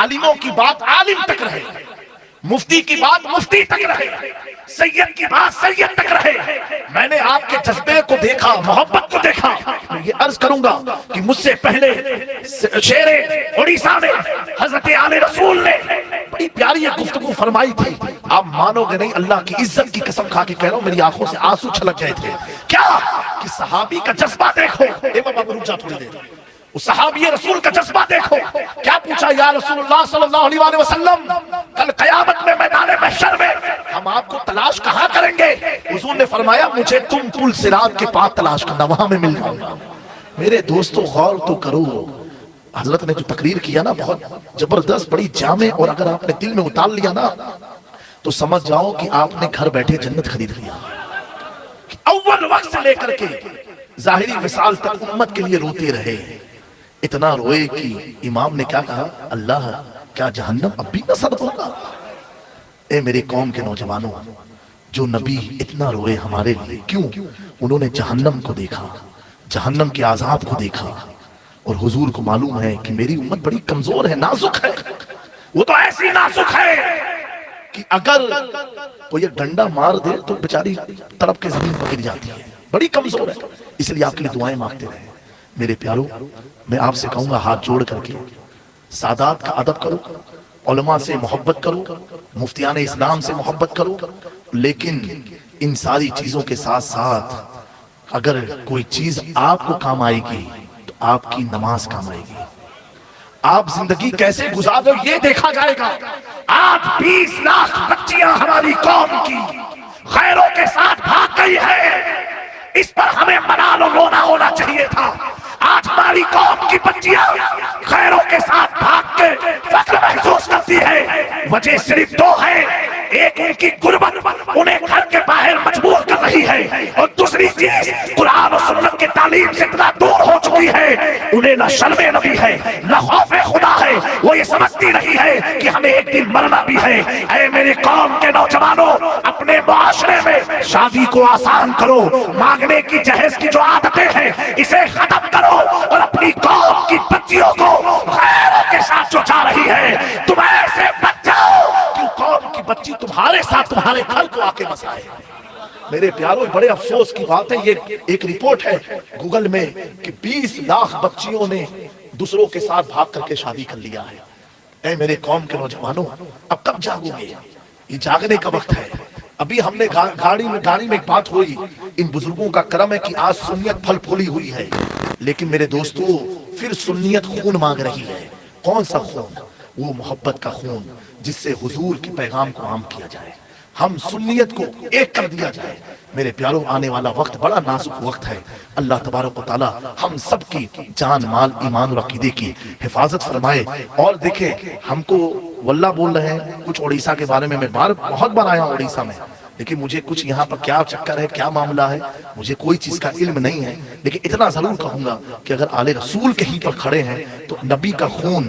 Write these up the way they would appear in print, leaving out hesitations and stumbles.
عالموں کی بات عالم تک رہے، مفتی کی بات مفتی تک رہے، سید کی بات سید تک رہے۔ میں نے آپ کے جذبے کو دیکھا، محبت کو دیکھا۔ میں یہ عرض کروں گا کہ مجھ سے پہلے شیر اڑیسہ میں حضرت آل رسول نے بڑی پیاری ایک گفتگو فرمائی تھی، آپ مانو گے نہیں، اللہ کی عزت کی قسم کھا کے کہہ رہا ہوں، میری آنکھوں سے آنسو چھلک گئے تھے۔ کیا کہ صحابی کا جذبہ دیکھو، اے بابا رک جا تھوڑی دیر، اس صحابی رسول کا جذبہ دیکھو۔ کیا پوچھا یا رسول اللہ صلی اللہ علیہ وآلہ وسلم، کل قیامت میں میدان محشر میں ہم آپ کو تلاش کہاں کریں گے؟ حضور نے فرمایا مجھے تم پل صراط کے پاس تلاش کرنا، وہاں میں مل جاؤں گا۔ میرے دوستو غور تو کرو، حضرت نے جو تقریر کیا نا بہت زبردست، بڑی جامع، اور اگر آپ نے دل میں اتار لیا نا تو سمجھ جاؤ کہ آپ نے گھر بیٹھے جنت خرید لیا۔ اول وقت سے لے کر کے ظاہری وصال تک امت کے لیے روتے رہے، اتنا روئے کہ امام نے کیا کہا، اللہ کیا جہنم اب بھی نہ سرد ہوگا؟ اے میری قوم کے نوجوانوں، جو نبی اتنا روئے ہمارے لیے، کیوں؟ انہوں نے جہنم کو دیکھا، جہنم کے عذاب کو دیکھا، اور حضور کو معلوم ہے کہ میری امت بڑی کمزور ہے، نازک ہے۔ وہ تو ایسی نازک ہے کہ اگر کوئی ڈنڈا مار دے تو بیچاری تڑپ کے زمین پر گر جاتی ہے، بڑی کمزور ہے۔ اس لیے آپ کے لیے دعائیں مانگتے رہے۔ میرے پیاروں، میں آپ سے کہوں گا ہاتھ جوڑ کر کے سادات کا ادب کرو، علماء سے محبت کرو، مفتیان اسلام سے محبت کرو، لیکن ان ساری چیزوں کے ساتھ ساتھ اگر کوئی چیز آپ کو کام آئے گی تو آپ کی نماز کام آئے گی۔ آپ زندگی کیسے گزار رہے ہو یہ دیکھا جائے گا۔ آج 20 لاکھ بچیاں ہماری قوم کی خیروں کے ساتھ بھاگ گئی ہے، اس پر ہمیں منال و رونا ہونا چاہیے تھا۔ آج ہماری قوم کی بچیاں خیروں کے ساتھ بھاگ کے فخر محسوس کرتی ہے، وجہ صرف دو ہے، ایک ان کی غربت انہیں گھر کے باہر مجبور کر رہی ہے، اور دوسری چیز قرآن و سنت کے تعلیم سے اتنا دور ہو چکی ہے، انہیں نہ شرم نبی ہے نہ خوف خدا ہے، وہ یہ سمجھتی نہیں ہے کہ ہمیں ایک دن مرنا بھی ہے۔ اے میری قوم کے نوجوانوں، اپنے معاشرے میں شادی کو آسان کرو، مانگنے کی جہیز کی جو عادتیں ہیں اسے ختم کرو، اور اپنی قوم کی بچیوں کو غیروں کے ساتھ جو جا رہی ہے تم ایسے بچ جاؤ کہ قوم کی بچی تمہارے ساتھ تمہارے گھر کو آ کے بسائے۔ میرے پیاروں، بڑے افسوس کی بات ہے، یہ ایک رپورٹ ہے گوگل میں کہ 20 لاکھ بچیوں نے دوسروں کے ساتھ بھاگ کر کے شادی کر لیا ہے۔ اے میرے قوم کے نوجوانوں، اب کب جاگو گے؟ یہ جاگنے کا وقت ہے۔ ابھی ہم نے گاڑی میں ایک بات ہوئی، ان بزرگوں کا کرم ہے کہ آج سنیت پھل پھولی ہوئی ہے، لیکن میرے دوستو پھر سنیت خون مانگ رہی ہے۔ کون سا خون؟ وہ محبت کا خون جس سے حضور کے پیغام کو عام کیا جائے، ہم سنیت کو ایک کر دیا جائے۔ میرے پیاروں، آنے والا وقت بڑا نازک وقت ہے۔ اللہ تبارک و تعالی ہم سب کی جان، مال، ایمان اور عقیدے کی حفاظت فرمائے۔ اور دیکھیں، ہم کو واللہ بول رہے ہیں کچھ اڑیسہ کے بارے میں، میں بہت بار آیا ہوں اڑیسہ میں، لیکن مجھے کچھ یہاں پر کیا چکر ہے، کیا معاملہ ہے، مجھے کوئی چیز کا علم نہیں ہے، لیکن اتنا ضرور کہوں گا کہ اگر آل رسول کہیں پر کھڑے ہیں تو نبی کا خون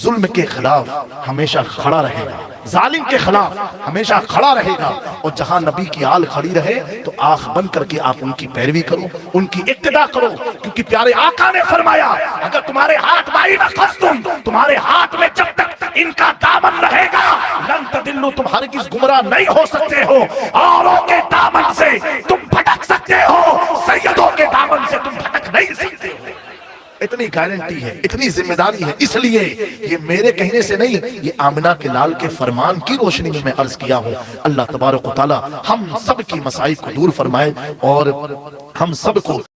ظلم کے خلاف ہمیشہ کھڑا رہے گا، ظالم کے خلاف ہمیشہ کھڑا رہے گا، اور جہاں نبی کی آل کھڑی رہے تو آنکھ بند کر کے آپ ان کی پیروی کرو، ان کی اقتدا کرو، کیونکہ پیارے آقا نے فرمایا اگر تمہارے ہاتھ بائی نخستم، تمہارے ہاتھ میں جب تک ان کا دامن رہے گا لن تدلوا، تم ہرگز گمراہ نہیں ہو سکتے ہو، اوروں کے دامن سے تم بھٹک سکتے ہو، سیدوں کے دامن سے تم بھٹک نہیں سکتے ہو۔ اتنی گارنٹی ہے، اتنی ذمہ داری ہے، اس لیے یہ میرے کہنے سے نہیں، یہ آمنہ کے لال کے فرمان کی روشنی میں عرض کیا ہوں۔ اللہ تبارک و تعالی ہم سب کی مصائب کو دور فرمائے اور ہم سب کو